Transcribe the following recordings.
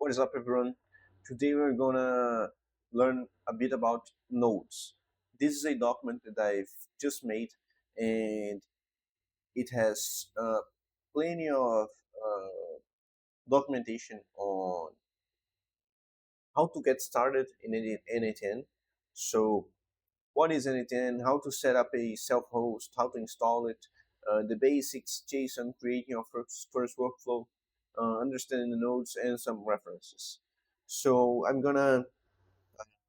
What is up, everyone? Today we're gonna learn a bit about nodes. This is a document that I've just made, and it has plenty of documentation on how to get started in n8n. So, what is n8n? How to set up a self-host? How to install it? The basics, JSON, creating your first workflow, understanding the nodes, and some references. So I'm gonna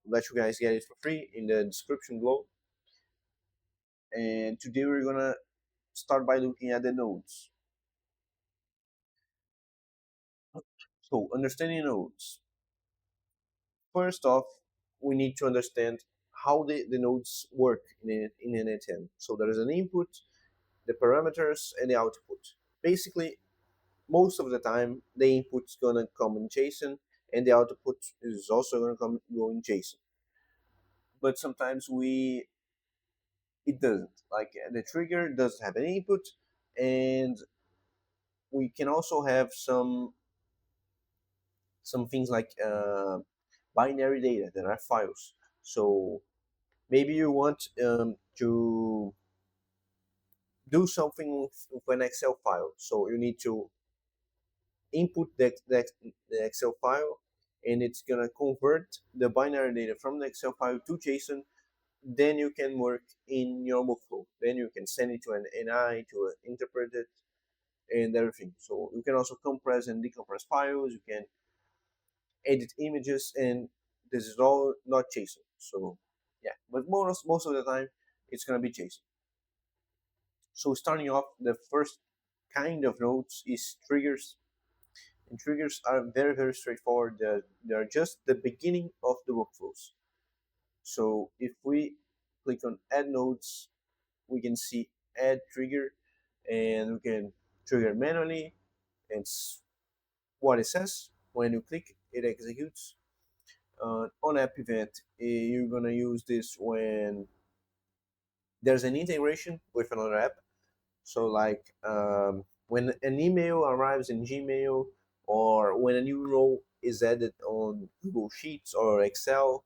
let you guys get it for free in the description below. And today we're gonna start by looking at the nodes. So understanding nodes. First off, we need to understand how the nodes work in n8n. So there is an input, the parameters, and the output. Basically, most of the time, the input's gonna come in JSON, and the output is also gonna go in JSON. But sometimes it doesn't. Like the trigger doesn't have any input, and we can also have some things like binary data that are files. So maybe you want to do something with an Excel file. So you need to input the Excel file, and it's gonna convert the binary data from the Excel file to JSON. Then you can work in your workflow. Then you can send it to an NI to interpret it and everything. So you can also compress and decompress files. You can edit images, and this is all not JSON. So yeah, but most of the time it's gonna be JSON. So starting off, the first kind of nodes is triggers, and triggers are very straightforward. They're just the beginning of the workflows. So if we click on add nodes, we can see add trigger, and we can trigger manually. And what it says when you click, it executes. On app event, you're gonna use this when there's an integration with another app. So like when an email arrives in Gmail, or when a new role is added on Google Sheets or Excel,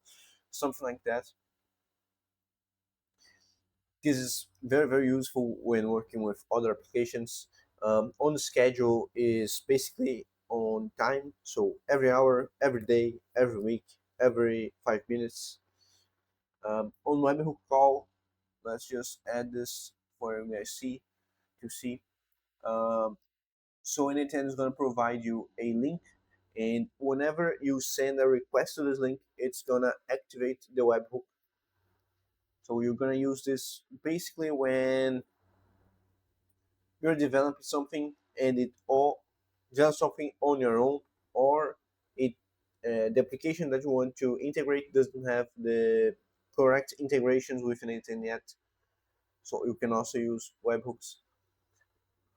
something like that. This is very useful when working with other applications. On schedule is basically on time, so every hour, every day, every week, every 5 minutes. On webhook call, let's just add this for you guys to see. Um, so n8n is going to provide you a link, and whenever you send a request to this link, it's going to activate the webhook. So you're going to use this basically when you're developing something and it all just something on your own, or it the application that you want to integrate doesn't have the correct integrations with it yet. So you can also use webhooks.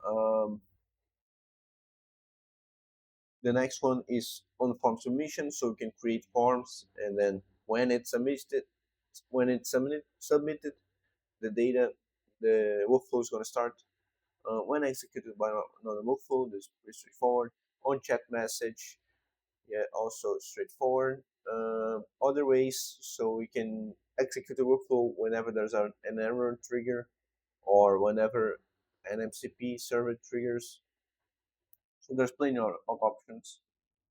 Um, the next one is on form submission, so you can create forms, and then when it's submitted, the data, the workflow is going to start. When executed by another workflow, this is pretty straightforward. On chat message, yeah, also straightforward. Other ways, so we can execute the workflow whenever there's an error trigger, or whenever an MCP server triggers. So there's plenty of options.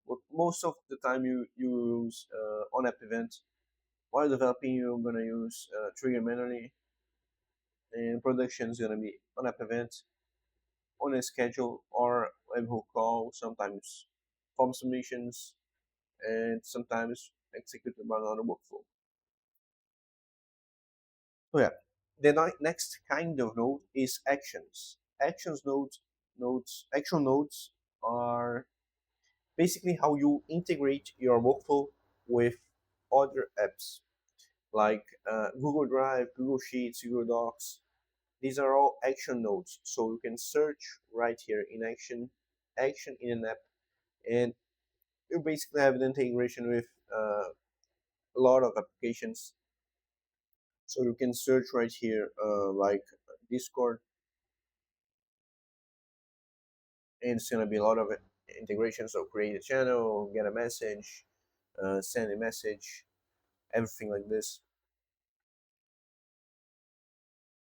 But most of the time you use on app event. While developing, you're gonna use trigger manually, and production is gonna be on app event, on a schedule, or webhook call. Sometimes form submissions, and sometimes executed by another workflow. So yeah, the next kind of node is actions. Action nodes are basically how you integrate your workflow with other apps like Google Drive, Google Sheets, Google Docs. These are all action nodes. So you can search right here in action in an app, and you basically have an integration with a lot of applications. So you can search right here, like Discord, and it's gonna be a lot of integration. So create a channel, get a message, send a message, everything like this.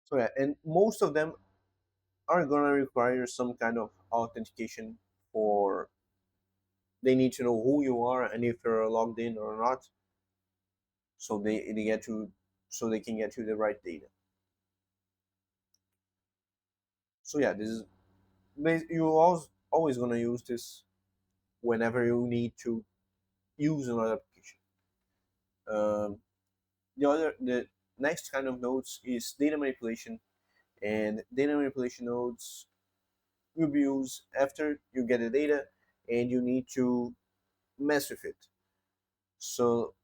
So yeah, and most of them are gonna require some kind of authentication for they need to know who you are and if you're logged in or not, so they get to so they can get you the right data. So yeah, this is you always gonna use this whenever you need to use another application. Um, the next kind of nodes is data manipulation, and data manipulation nodes will be used after you get the data and you need to mess with it. So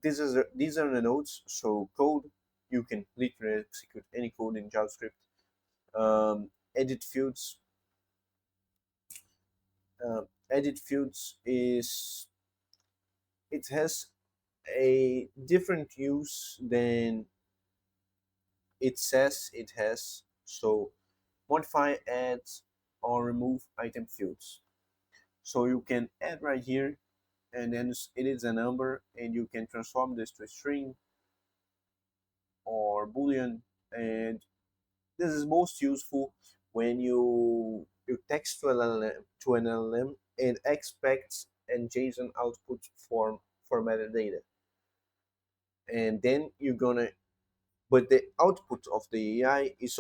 these are the nodes. So code, you can literally execute any code in JavaScript. Edit fields. Edit fields is it has a different use than it says it has. So modify, add, or remove item fields. So you can add right here, and then it is a number, and you can transform this to a string or boolean. And this is most useful when you text to an LLM and expects and JSON output form for metadata, and then you're gonna but the output of the AI is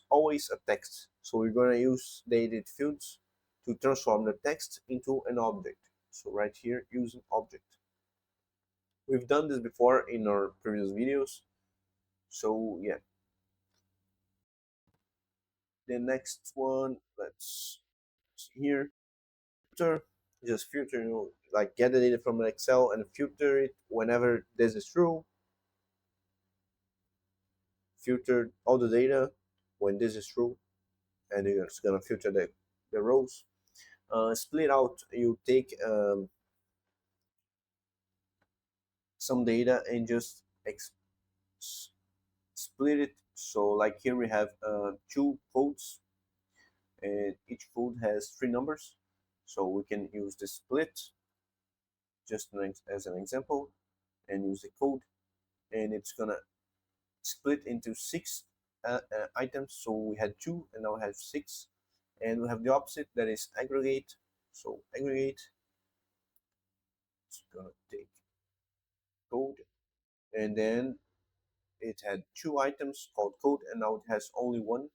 always a text. So we're gonna use the edit fields to transform the text into an object. So right here, use an object. We've done this before in our previous videos. So yeah, the next one, let's see here. Filter, just filter, like get the data from an Excel and filter it whenever this is true. Filter all the data when this is true, and it's gonna filter the rows. Split out, you take some data and just split it. So like here we have two codes, and each code has three numbers. So we can use the split just as an example and use the code, and it's gonna split into six items. So we had two and now we have six, and we have the opposite, that is aggregate. So aggregate, it's gonna take code, and then it had two items called code, and now it has only one.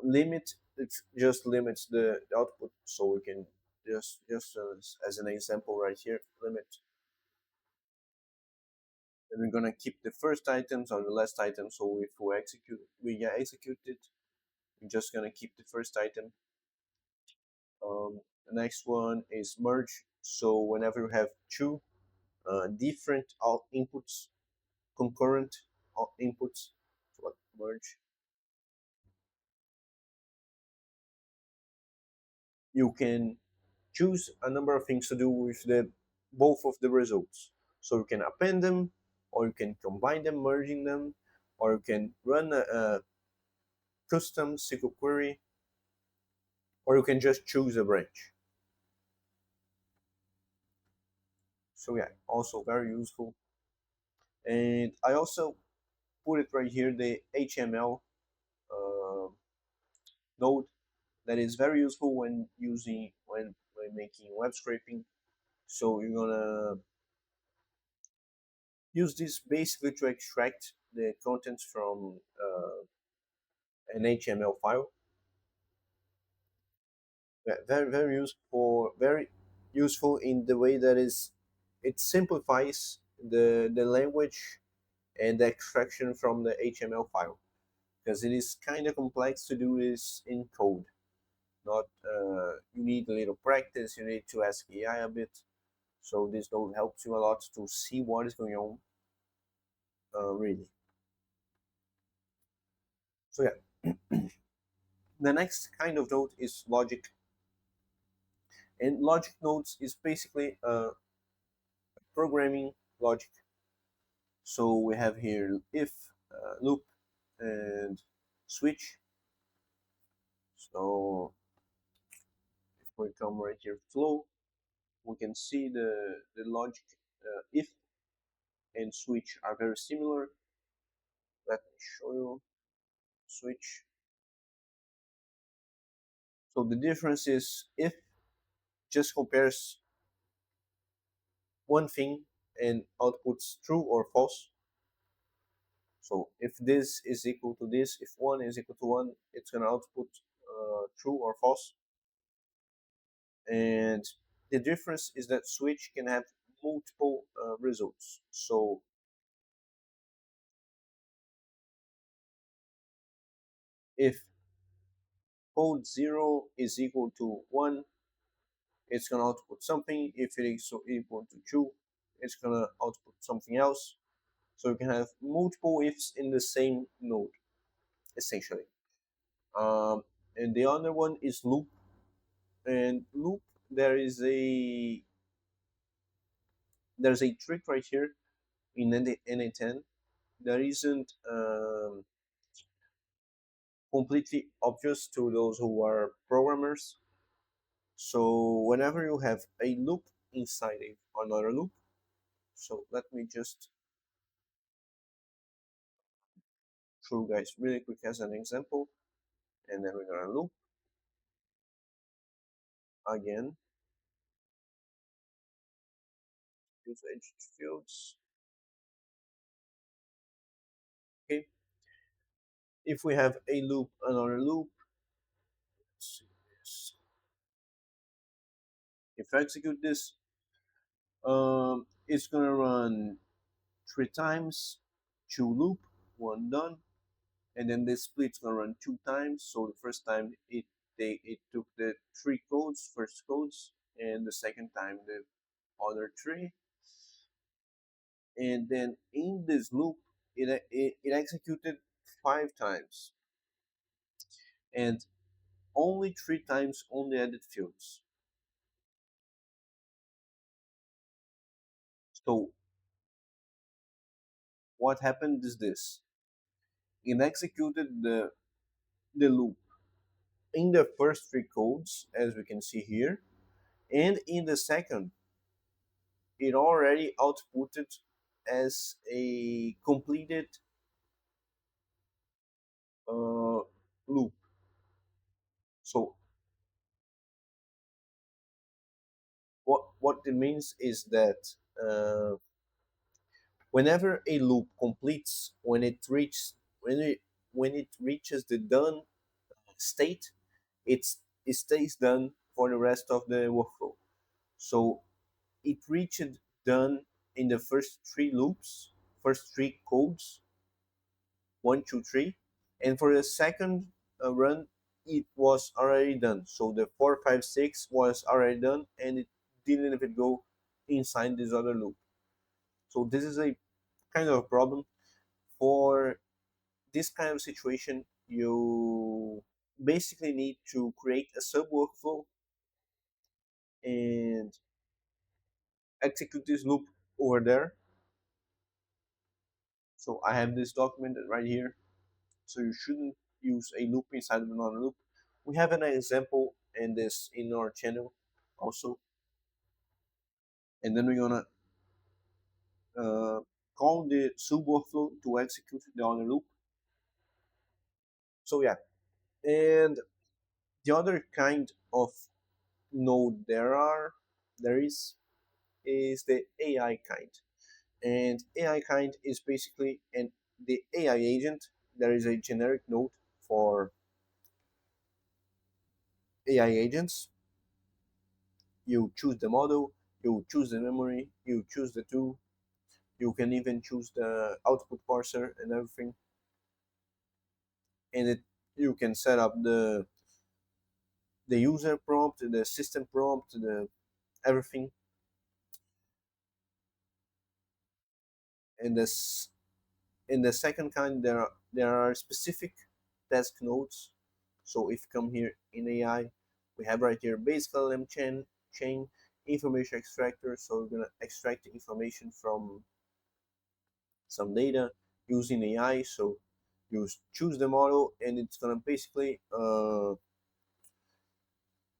Limit, it just limits the output, so we can just as an example right here, limit, and we're gonna keep the first items or the last item. So if we execute it, we're just gonna keep the first item. The next one is merge. So whenever you have two different out inputs, concurrent inputs, so like merge, you can choose a number of things to do with the both of the results. So you can append them, or you can combine them, merging them, or you can run a custom SQL query, or you can just choose a branch. So yeah, also very useful. And I also put it right here, the HTML uh, node, that is very useful when making web scraping. So you're gonna use this basically to extract the contents from an HTML file. Very useful in the way that is it simplifies the language and the extraction from the HTML file, because it is kind of complex to do this in code. Not You need a little practice. You need to ask AI a bit. So this node helps you a lot to see what is going on, really. So yeah, the next kind of node is logic, and logic nodes is basically programming logic. So we have here if, loop, and switch. So if we come right here, flow, we can see the logic if and switch are very similar. Let me show you switch. So the difference is if just compares one thing and outputs true or false. So if this is equal to this, if one is equal to one, it's going to output true or false. And the difference is that switch can have multiple results. So if code 0 is equal to 1, it's going to output something. If it is equal to 2, it's going to output something else. So you can have multiple ifs in the same node, essentially. Um, and the other one is loop. And loop, there is there's a trick right here in n8n that isn't completely obvious to those who are programmers. So whenever you have a loop inside another loop, so let me just show you guys really quick as an example, and then we're gonna loop again, use edge fields. Okay, if we have a loop, another loop, let's see this. If I execute this, it's gonna run 3 times, 2 loop, 1 done, and then this split's gonna run 2 times. So the first time it took the 3 codes, first codes, and the second time the other 3. And then in this loop, it executed 5 times, and only 3 times on the added fields. So what happened is this: it executed the loop in the first 3 codes, as we can see here, and in the second, it already outputted as a completed uh, loop. So what it means is that uh, whenever a loop completes, when it reaches the done state, it stays done for the rest of the workflow. So it reached done in the first 3 codes, 1, 2, 3, and for the second run, it was already done. So the 4, 5, 6 was already done, and it didn't even go inside this other loop. So this is a kind of a problem. For this kind of situation, you basically need to create a sub workflow and execute this loop over there. So I have this documented right here. So you shouldn't use a loop inside of another loop. We have an example in this in our channel also, and then we're gonna uh, call the sub workflow to execute the other loop. So yeah, and the other kind of node there is the AI kind, and AI kind is basically the AI agent. There is a generic node for AI agents. You choose the model, you choose the memory, you choose the tool, you can even choose the output parser and everything. And you can set up the user prompt, the system prompt, the everything. And this in the second kind, there are specific task nodes. So if you come here in AI, we have right here basic LLM chain information extractor. So we're gonna extract the information from some data using AI. So you choose the model, and it's gonna basically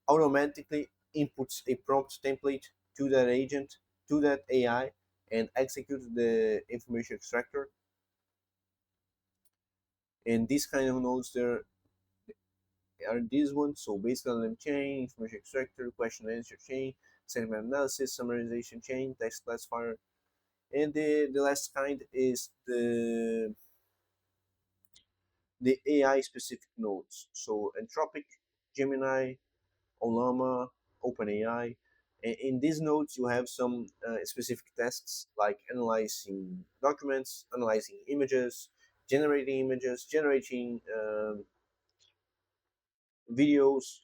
automatically inputs a prompt template to that agent, to that AI, and executes the information extractor. And these kind of nodes there are these ones. So basic LLM chain, information extractor, question and answer chain, sentiment analysis, summarization chain, text classifier. And the last kind is the AI specific nodes. So Anthropic, Gemini, Olama, OpenAI. In these nodes, you have some specific tasks like analyzing documents, analyzing images, generating videos.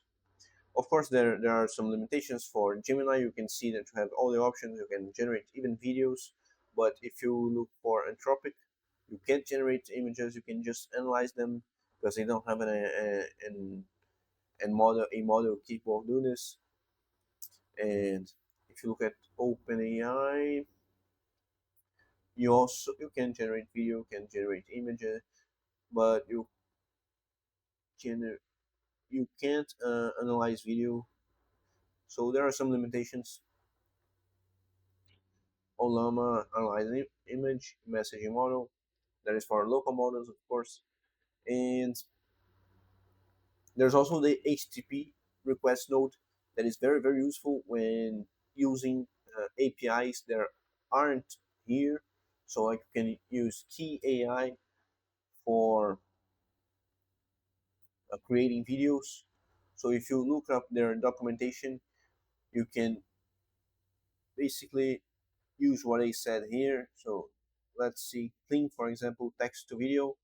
Of course, there are some limitations for Gemini. You can see that you have all the options. You can generate even videos. But if you look for Anthropic, you can't generate images. You can just analyze them because they don't have a model capable of doing this. And if you look at OpenAI, you can generate video, you can generate images, but can you can't analyze video. So there are some limitations. Olama analyzing image messaging model that is for local models, of course. And there's also the HTTP request node that is very useful when using APIs that aren't here. So I can use Key AI for creating videos. So if you look up their documentation, you can basically use what I said here. So let's see, clean, for example, text to video,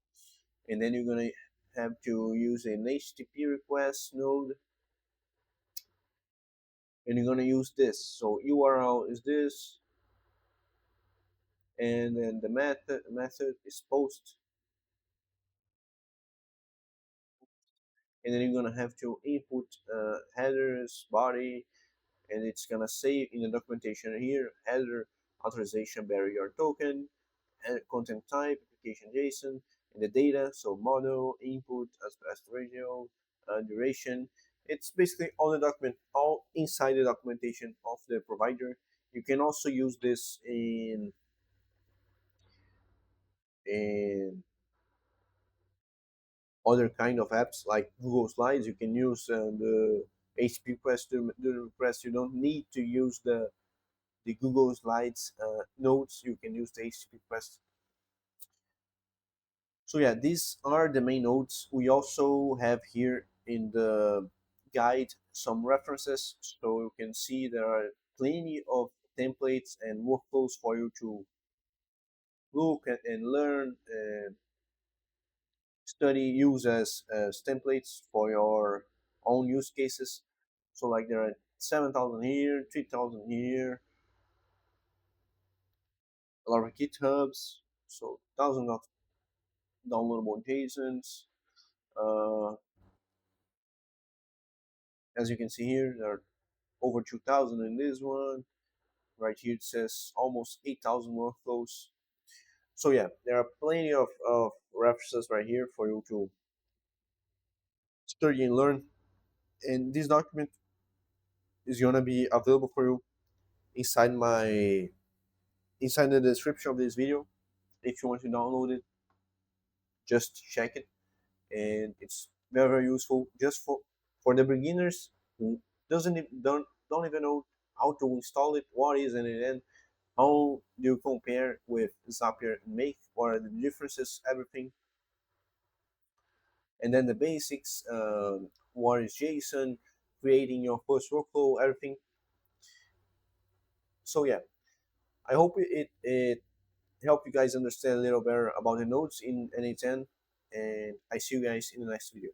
and then you're gonna have to use an HTTP request node, and you're gonna use this. So URL is this, and then the method is post, and then you're gonna have to input headers, body, and it's gonna say in the documentation here, header authorization barrier token, and content type, application JSON, and the data, so model, input, aspect ratio, duration. It's basically all the document, all inside the documentation of the provider. You can also use this in other kind of apps like Google Slides. You can use the HTTP request to the request. You don't need to use the Google Slides notes. You can use the HTTP request. So yeah, these are the main notes. We also have here in the guide some references, so you can see there are plenty of templates and workflows for you to look and learn and study, use as templates for your own use cases. So like there are 7,000 here, 3,000 here, a lot of GitHubs, so thousands of downloadable JSONs. Uh, as you can see here, there are over 2,000 in this one. Right here it says almost 8,000 workflows. So yeah, there are plenty of references right here for you to study and learn. And this document is gonna be available for you inside my inside the description of this video. If you want to download it, just check it, and it's very useful just for the beginners who don't even know how to install it, what is n8n, how do you compare with Zapier and Make, what are the differences, everything, and then the basics, what is JSON, creating your first workflow, everything. So yeah, I hope it helped you guys understand a little better about the nodes in n8n, and I see you guys in the next video.